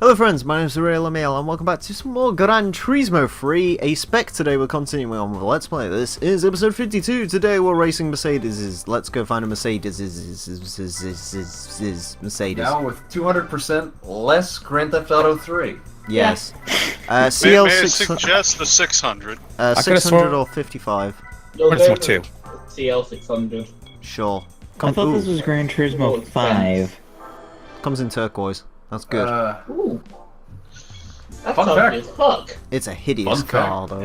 Hello friends, my name is Emile and welcome back to some more Gran Turismo 3, a spec. Today we're continuing on with Let's Play. This is episode 52. Today we're racing Mercedes. Let's go find a Mercedes. Mercedes. Now with 200% less Grand Theft Auto 3. Yes. CL may I suggest the 600? 600 or 55? No, It's not two. CL600. Sure. I thought this was Gran Turismo 5. Comes in turquoise. That's good. Ooh. That's Fun ugly fact. as fuck. It's a hideous car though.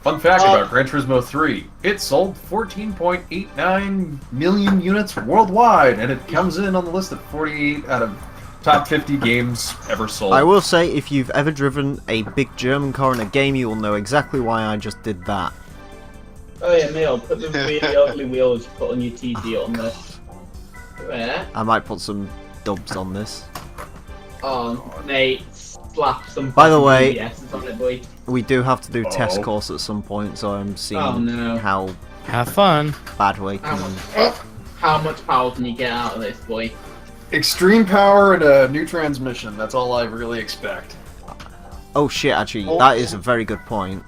Fun fact about Gran Turismo 3. It sold 14.89 million units worldwide, and it comes in on the list of 48 out of top 50 games ever sold. I will say, if you've ever driven a big German car in a game, you will know exactly why I just did that. Oh yeah, Neil, put the really ugly wheels you put on your TT on this. Where? I might put some dubs on this. Oh, Nate, slap some By the way, BBSs on it, boy. we do have to do test course at some point, so I'm seeing how Have fun. bad we can. How much power can you get out of this, boy? Extreme power and a new transmission. That's all I really expect. Oh shit, actually, that is a very good point.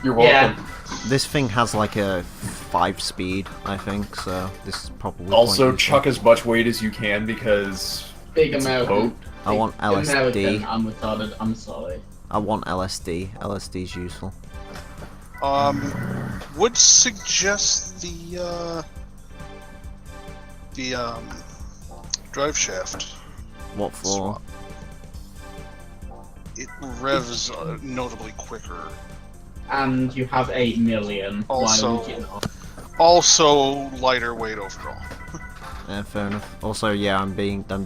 You're welcome. Yeah. This thing has like a 5-speed, I think, so this is probably Also, quite chuck as much weight as you can because Big it's a American. boat. I want American, LSD. I'm retarded, I'm sorry. I want LSD. LSD is useful. Would suggest the drive shaft. What for? It revs notably quicker. And you have 8 million. Also- Why would you not? Also, lighter weight overall. Yeah, fair enough. Also, yeah, I'm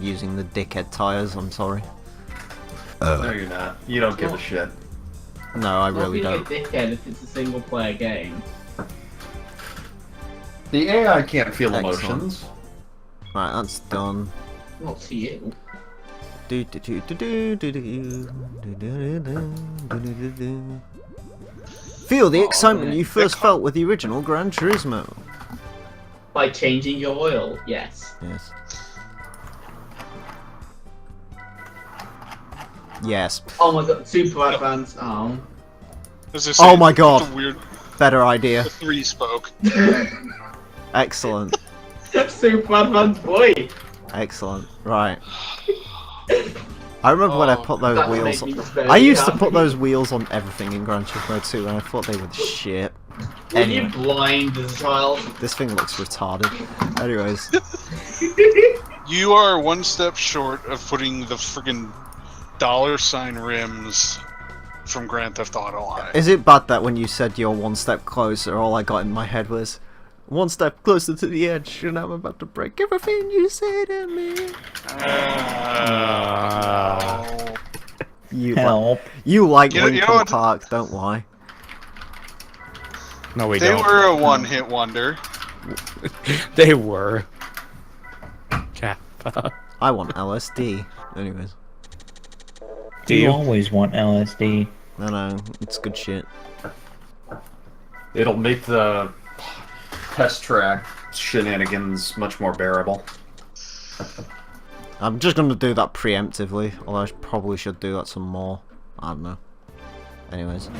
using the dickhead tires. I'm sorry. No, you're not. You don't give a shit. No, I Not really being a don't. dickhead if it's a single player game. The AI can't feel Excellent. emotions. Right, that's done. Not to you. Do do do do do do do do do do do do. Feel the excitement you first felt with the original Gran Turismo. By changing your oil, yes. Yes. Yes. Oh my god, super advanced. Oh. As I Oh say, my god. The weird Better idea. 3-spoke. Excellent. Super advanced boy. Excellent. Right. I remember when I put those That wheels made me on. very I used to happy. put those wheels on everything in Gran Turismo 2 and I thought they were shit. Were Anyway. you blind as a child? This thing looks retarded. Anyways. You are one step short of putting the friggin' $ rims from Grand Theft Auto on it. Is it bad that when you said you're one step closer, all I got in my head was one step closer to the edge and I'm about to break everything you say to me. You Help. you like You know Linkin what? Park, don't lie. No, we They don't. were a one-hit wonder. They were. Kappa. I want LSD. Anyways. Do You you? always want LSD. No, it's good shit. It'll make the test track shenanigans much more bearable. I'm just gonna do that preemptively, although I probably should do that some more. I don't know. Anyways.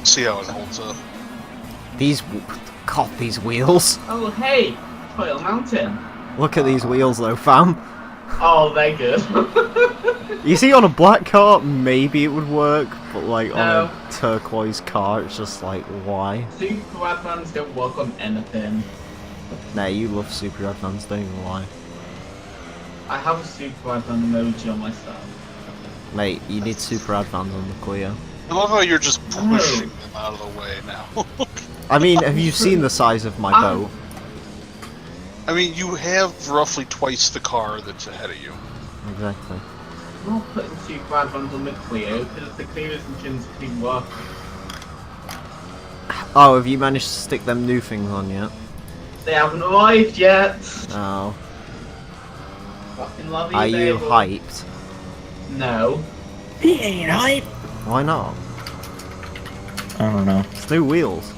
See how it holds up. These wheels. Oh hey, Toil Mountain. Look at these wheels though, fam. Oh, they're good. You see, on a black car, maybe it would work, but like on No. a turquoise car, it's just like, why? Super advanced don't work on anything. Nah, you love Super Advanced, don't even lie. I have a super advanced emoji on my stuff. Mate, you need Super Advanced on the Clio. I love how you're just pushing them out of the way now. I mean, have you seen the size of my boat? I mean, you have roughly twice the car that's ahead of you. Exactly. I'm not putting super advanced on the Clio because the Clio's intrinsically work. Oh, have you managed to stick them new things on yet? They haven't arrived yet. Oh. Fucking love you, Are you baby. hyped? No. He ain't hype. Why not? I don't know. It's new wheels.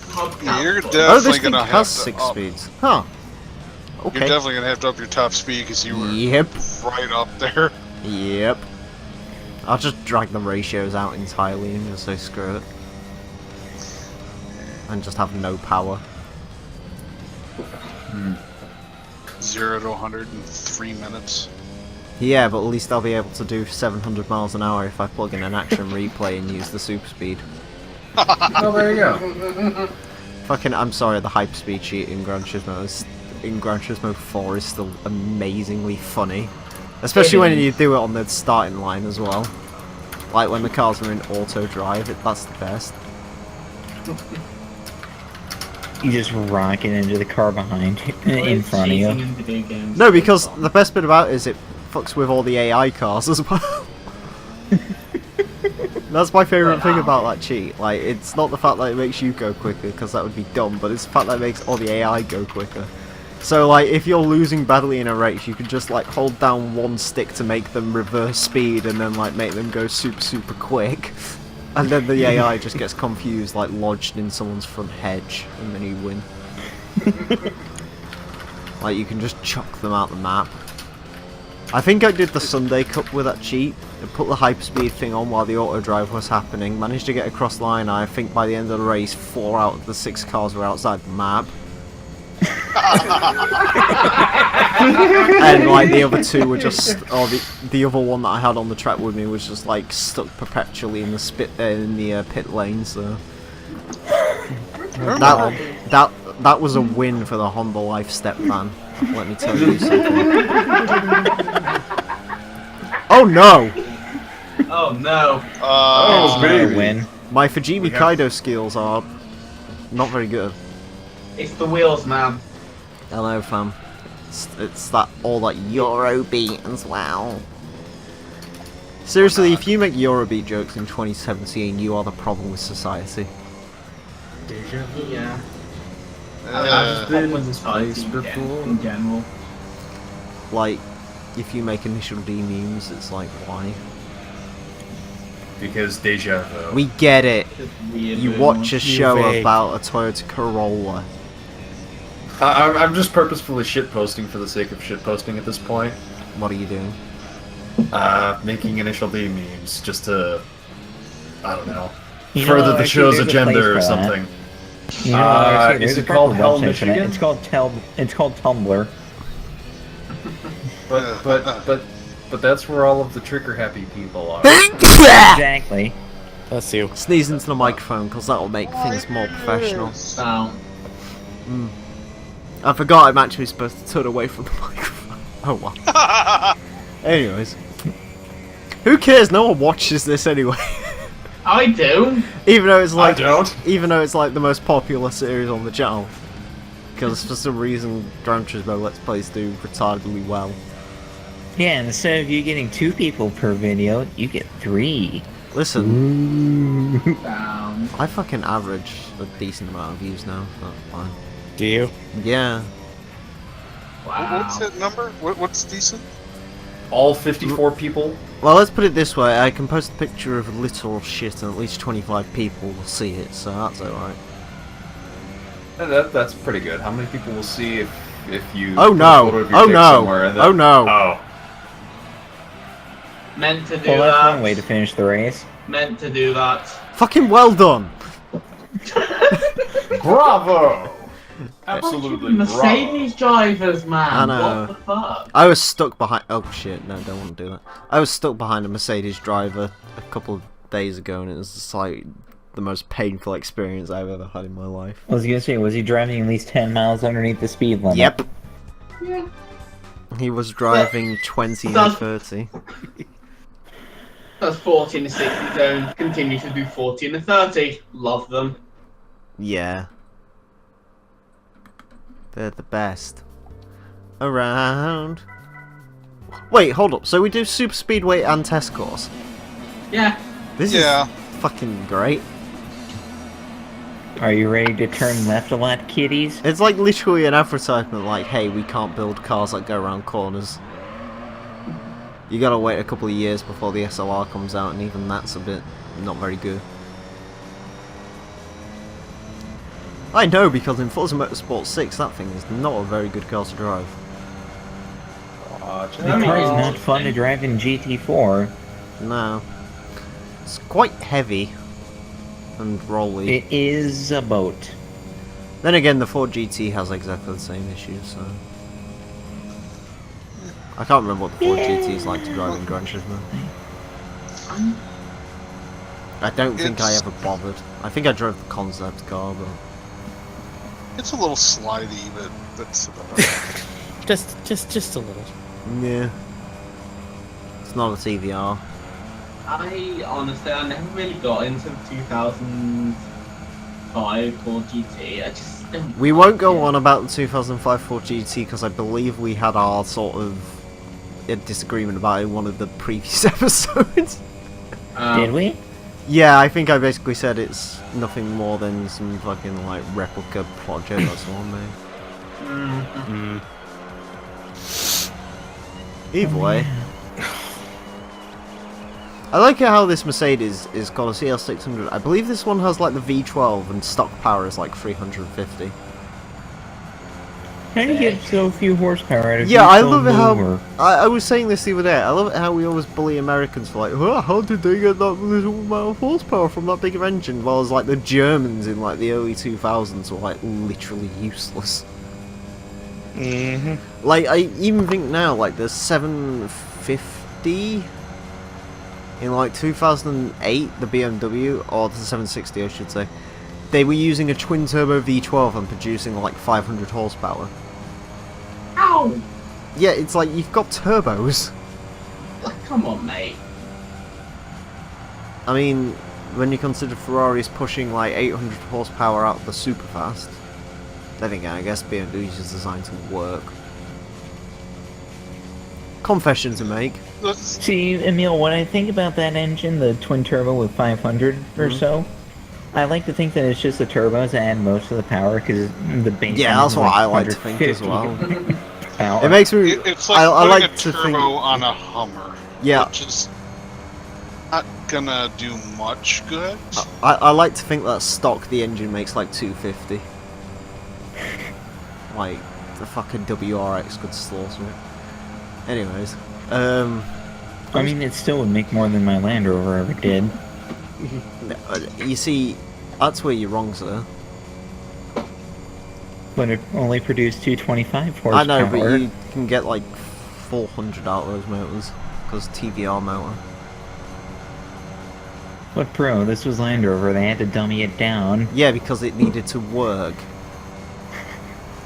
Podcast. You're Oh, definitely this thing gonna have has to 6 up. speeds. Huh. Okay. You're definitely gonna have to up your top speed because you were Yep. right up there. Yep. I'll just drag the ratios out entirely and just say screw it. And just have no power. 0 to 100 in 3 minutes. Yeah, but at least I'll be able to do 700 miles an hour if I plug in an action replay and use the super speed. Oh, there you go. Fucking, I'm sorry, the hype speed cheat in Gran Turismo 4 is still amazingly funny. Especially when you do it on the starting line as well. Like when the cars are in auto drive, that's the best. You just rocket into the car behind you, in front of you. No, because the best bit about it is it fucks with all the AI cars as well. That's my favourite thing about that cheat. Like, it's not the fact that it makes you go quicker, because that would be dumb, but it's the fact that it makes all the AI go quicker. So, like, if you're losing badly in a race, you could just, like, hold down one stick to make them reverse speed, and then, like, make them go super, super quick. And then the AI just gets confused, like, lodged in someone's front hedge, and then you win. Like, you can just chuck them out the map. I think I did the Sunday Cup with that cheat. I put the hyperspeed thing on while the auto drive was happening. Managed to get across line. I think by the end of the race, 4 out of the 6 cars were outside the map. And like the other 2 were just, or the other one that I had on the track with me was just like stuck perpetually in the pit lane. So that was a win for the Honda Life Step fan. Let me tell you something. Oh no! Oh no! Oh, baby. Win. My Fujimi Kaido skills are not very good. It's the wheels, man. Hello, fam. It's that all that Eurobeat as well. Seriously, if you make Eurobeat jokes in 2017, you are the problem with society. Yeah. Uh, been With society before. in general. Like, if you make initial D memes, it's like, why? Because deja vu. We get it. Just weird You weird watch ones. a show vague. about a Toyota Corolla. I'm just purposefully shitposting for the sake of shitposting at this point. What are you doing? Making initial D memes just to, I don't know, You know, further the actually, show's there's a agenda place or for that. something. You know, actually, is there's it a proper called Hell, website for that. Michigan? It's called Tumblr. But that's where all of the trigger-happy people are. Exactly. Bless you. Sneeze into the microphone, because that'll make things more professional. So, I forgot I'm actually supposed to turn away from the microphone. Oh well. Anyways. Who cares? No one watches this anyway. I do. Even though it's I like don't. Even though it's like the most popular series on the channel. Because for some reason Gran Turismo Let's Plays do retardedly well. Yeah, instead of you getting 2 people per video, you get 3. Listen, Down. I fucking average a decent amount of views now. That's fine. Do you? Yeah. Wow. What's that number? What's decent? All 54 people. Well, let's put it this way. I can post a picture of literal shit and at least 25 people will see it, so that's alright. That's pretty good. How many people will see if you? Oh put a no! photo of your Oh dick no! somewhere and then- Oh no! Oh. Meant to do Well, that's that. one way to finish the race. Meant to do that. Fucking well done! Bravo! Absolutely Mercedes drivers, man. I know. What the fuck? I was stuck behind. Oh shit! No, don't want to do that. I was stuck behind a Mercedes driver a couple of days ago, and it was just like the most painful experience I've ever had in my life. I was gonna say, was he driving at least 10 miles underneath the speed limit? Yep. Yeah. He was driving 20 to That's- 30. That's 40 in the 60 zone. Continue to do 40 in the 30. Love them. Yeah. They're the best around. Wait, hold up. So we do super speedway and test course. Yeah. This Yeah. is fucking great. Are you ready to turn left a lot, kiddies? It's like literally an advertisement like, hey, we can't build cars that go around corners. You gotta wait a couple of years before the SLR comes out, and even that's a bit not very good. I know, because in Forza Motorsport 6, that thing is not a very good car to drive. The car is not fun to drive in GT4. No. It's quite heavy and rolly. It is a boat. Then again, the Ford GT has exactly the same issues, so... I can't remember what the Ford GT is like to drive in Gran Turismo. I don't think I ever bothered. I think I drove the concept car, but... It's a little slidey, but that's about it. Just a little. Yeah. It's not a TVR. I honestly, I never really got into the 2005 Ford GT. I just don't. We won't go on about the 2005 Ford GT because I believe we had our sort of a disagreement about it in one of the previous episodes. Did we? Yeah, I think I basically said it's nothing more than some fucking like replica project that someone made. Either way. I like how this Mercedes is called a CL600. I believe this one has like the V12 and stock power is like 350. How do you get so few horsepower out of Yeah, I V12 love it how mover? I was saying this the other day. I love it how we always bully Americans for like, oh, how did they get that little amount of horsepower from that big of engine? While like the Germans in like the early 2000s were like literally useless. Like I even think now, like the 750 in like 2008, the BMW or the 760, I should say, they were using a twin turbo V12 and producing like 500 horsepower. Ow! Yeah, it's like you've got turbos. Like, come on, mate. I mean, when you consider Ferrari's pushing like 800 horsepower out the super fast, then again, I guess BMW is just designed to work. Confession to make. See, Emile, when I think about that engine, the twin turbo with 500 or so, I like to think that it's just the turbos that add most of the power because the base. Yeah, that's what I like to think as well. Power. It makes me. It's like I putting like a to turbo think. on a Hummer. Yeah, Which is not gonna do much good. I like to think that stock the engine makes like 250. Like the fucking WRX could slaughter it. Anyways, I mean, it still would make more than my Land Rover ever did. you see, that's where you're wrong, sir. But it only produced 225 horsepower. I know, but you can get like 400 out of those motors because TVR motor. But bro, this was Land Rover. They had to dummy it down. Yeah, because it needed to work.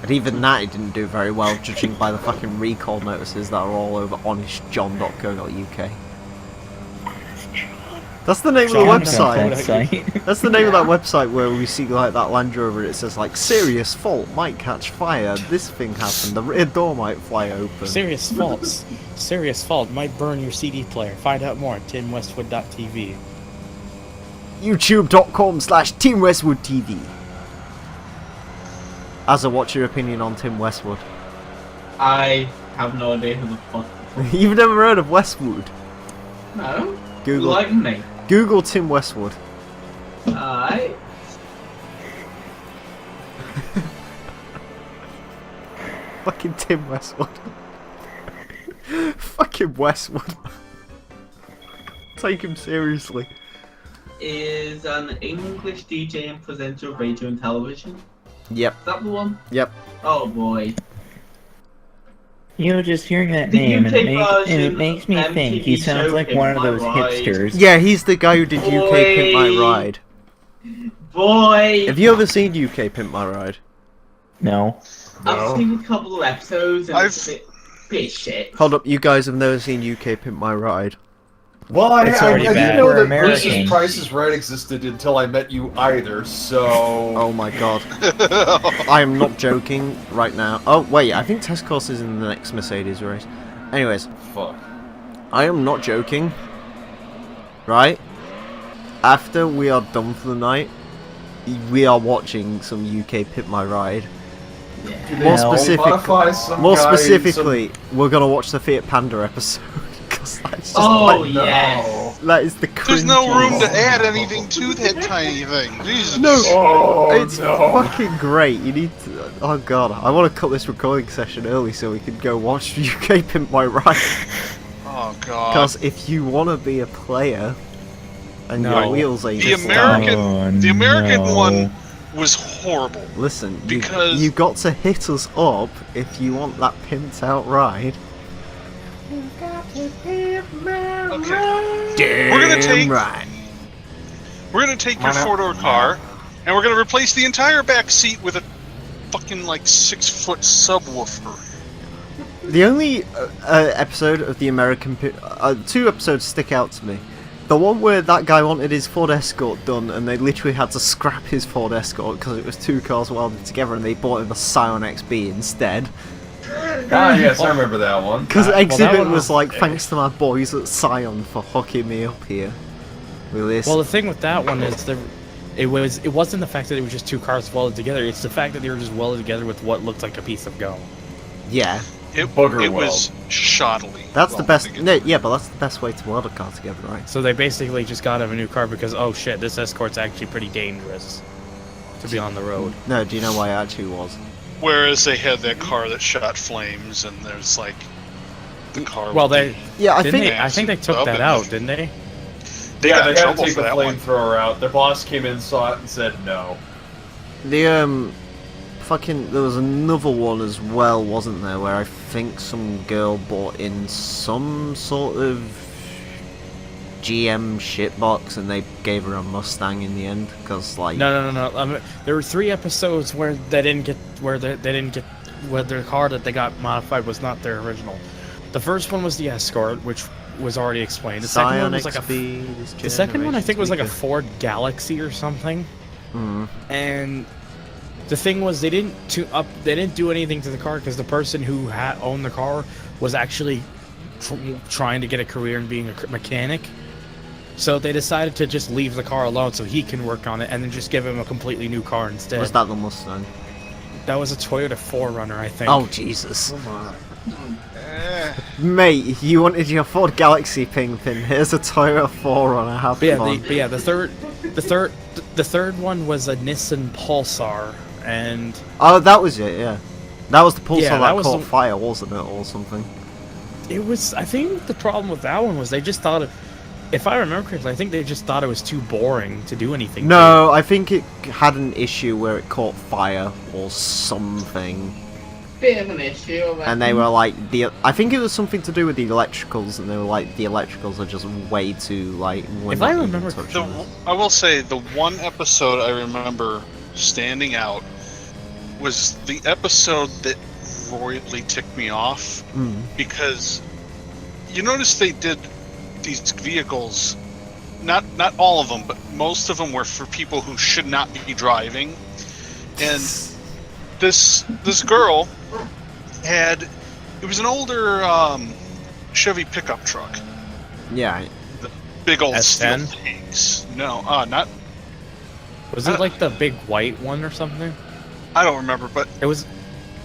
And even that it didn't do very well, judging by the fucking recall notices that are all over honestjohn.co.uk. That's the name of the website. That's the name of that website where we see like that Land Rover and it says like, serious fault, might catch fire, this thing happened, the rear door might fly open. Serious faults. Serious fault might burn your CD player. Find out more at timwestwood.tv. YouTube.com/TeamWestwoodTV. Asa, what's your opinion on Tim Westwood? I have no idea who the fuck. You've never heard of Westwood? No. Google. Like me. Google Tim Westwood. Alright. Fucking Tim Westwood. Fucking Westwood. Take him seriously. Is an English DJ and presenter of radio and television. Yep. Is that the one? Yep. Oh boy. You know, just hearing that The name, UK and it version makes me of think he MTV sounds show like Pimp one of My those Ride. hipsters. Yeah, he's the guy who did UK Pimp My Ride. Boy! Have you ever seen UK Pimp My Ride? No. I've seen a couple of episodes and it's a bit shit. Hold up, you guys have never seen UK Pimp My Ride? Well, I It's already didn't bad. know We're that American. Bruce's Price is Right existed until I met you either, so... Oh my god. I am not joking right now. Oh, wait, I think Test Course is in the next Mercedes race. Anyways, Fuck. I am not joking. Right? After we are done for the night, we are watching some UK Pimp My Ride. More specifically, we're gonna watch the Fiat Panda episode. 'Cause that's just Oh like, yes! That is the There's no room to cringiest. add anything to that tiny thing. Jesus. No, Oh, it's no. fucking great. You need to. Oh god, I want to cut this recording session early so we can go watch UK Pimp My Ride. Oh god. Because if you want to be a player and No. your wheels ain't The just American, down, the American no. one was horrible. listen, because- you got to hit us up if you want that pimped out ride. Okay. We're gonna take right. your four-door car, and we're gonna replace the entire back seat with a fucking like 6-foot subwoofer. The only episode of the American two episodes stick out to me. The one where that guy wanted his Ford Escort done and they literally had to scrap his Ford Escort because it was two cars welded together and they bought him a Scion XB instead. Ah, yes, I remember that one. Because that Exhibit one was was- like, thanks to my boys at Scion for hooking me up here with this. Well, the thing with that one is it wasn't the fact that it was just two cars welded together. It's the fact that they were just welded together with what looked like a piece of gum. yeah, It Booger was shoddily. that's the welded best. together. No, yeah, but that's the best way to weld a car together, right? So they basically just got him a new car because, oh shit, this Escort's actually pretty dangerous to be on the road. No, do you know why it actually was? Whereas they had that car that shot flames, and there's like the car. Well, with they Yeah, I didn't think. they? I think they took that out, didn't they? they Yeah, got they in had to trouble take for the that one. flamethrower out. Their boss came in, saw it, and said no. The fucking there was another one as well, wasn't there, where I think some girl bought in some sort of GM shitbox and they gave her a Mustang in the end because like No. There were 3 episodes where they didn't get where their car that they got modified was not their original. The first one was the Escort, which was already explained. The second Scion one was like XB, this the second one I think was like a generation's Ford Galaxy or something. weaker. And the thing was, they didn't do anything to the car because the person who owned the car was actually trying to get a career in being a mechanic. So they decided to just leave the car alone so he can work on it, and then just give him a completely new car instead. Was that the Mustang? That was a Toyota 4Runner, I think. Oh Jesus, Eh, mate! You wanted your Ford Galaxy pin. Here's a Toyota 4Runner. Have But yeah, fun. the third one was a Nissan Pulsar, and Oh, that was it. Yeah, that was the Pulsar Yeah, that that was caught the- fire, wasn't it, or something? it was. I think the problem with that one was they just thought if I remember correctly, I think they just thought it was too boring to do anything. No, I think it had an issue where it caught fire or something, Bit of an issue. and they were like I think it was something to do with the electricals, and they were like the electricals are just way too like. we're If not I even remember touching this. I will say the one episode I remember standing out was the episode that royally ticked me off Mm. because you notice they did these vehicles, not all of them, but most of them were for people who should not be driving, and this girl had, it was an older Chevy pickup truck, Yeah, big old steel S10? tanks. No, not. Was it like the big white one or something? I don't remember, but It was.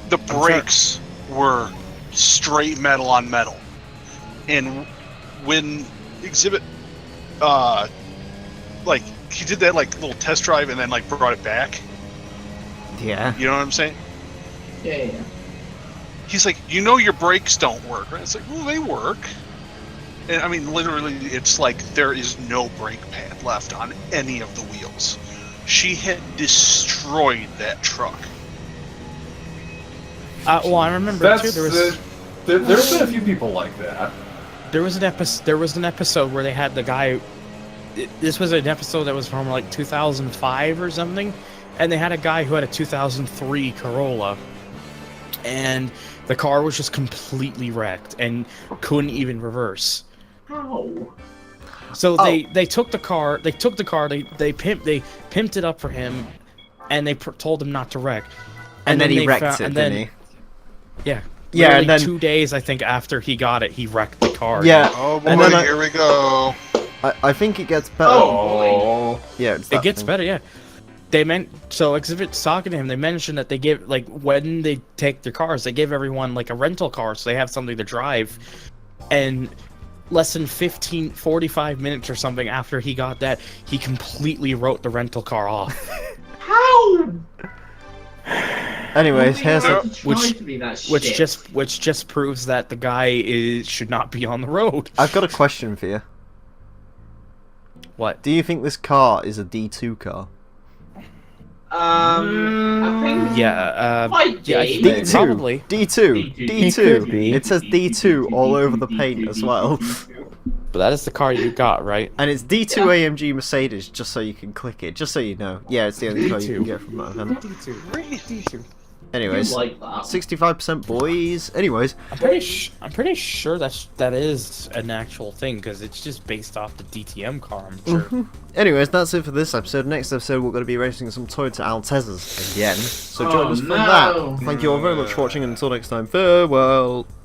the brakes were straight metal on metal, and when Exhibit, like he did that like little test drive and then like brought it back. yeah. You know what I'm saying? Yeah. He's like, you know, your brakes don't work, right? It's like, well, they work. And I mean, literally, it's like there is no brake pad left on any of the wheels. She had destroyed that truck. Well, I remember too. There's been a few people like that. There was an episode where they had the guy. This was an episode that was from like 2005 or something, and they had a guy who had a 2003 Corolla, and the car was just completely wrecked and couldn't even reverse. How? So they took the car. They pimped it up for him, and they told him not to wreck. And then he they wrecked found- it, and didn't then, he? Yeah. Yeah, and Literally then 2 days, I think, after he got it, he wrecked the car. yeah. Oh boy, And then here we go. I think it gets better. Oh, Yeah, it's It that gets thing. better, yeah. Exhibit's talking to him, they mentioned that they give, like, when they take their cars, they give everyone, like, a rental car so they have something to drive. And less than 45 minutes or something after he got that, he completely wrote the rental car off. How? Anyways, here's How a, to try to be that Which shit? just proves that the guy should not be on the road. I've got a question for you. What? Do you think this car is a D2 car? I think might yeah, I be. think probably. D2. It could be. It says D2 all over the paint as well. But that is the car you got, right? And it's D2 AMG Mercedes, just so you can click it, just so you know. Yeah, it's the only car you can get from that event. D2. Anyways, I like that. 65% boys. Anyways, I'm pretty sure that is an actual thing because it's just based off the DTM car. I'm sure. anyways, that's it for this episode. Next episode, we're going to be racing some Toyota Altezas again. So join Oh, us for no. that. Thank you all very much for watching, and until next time, farewell.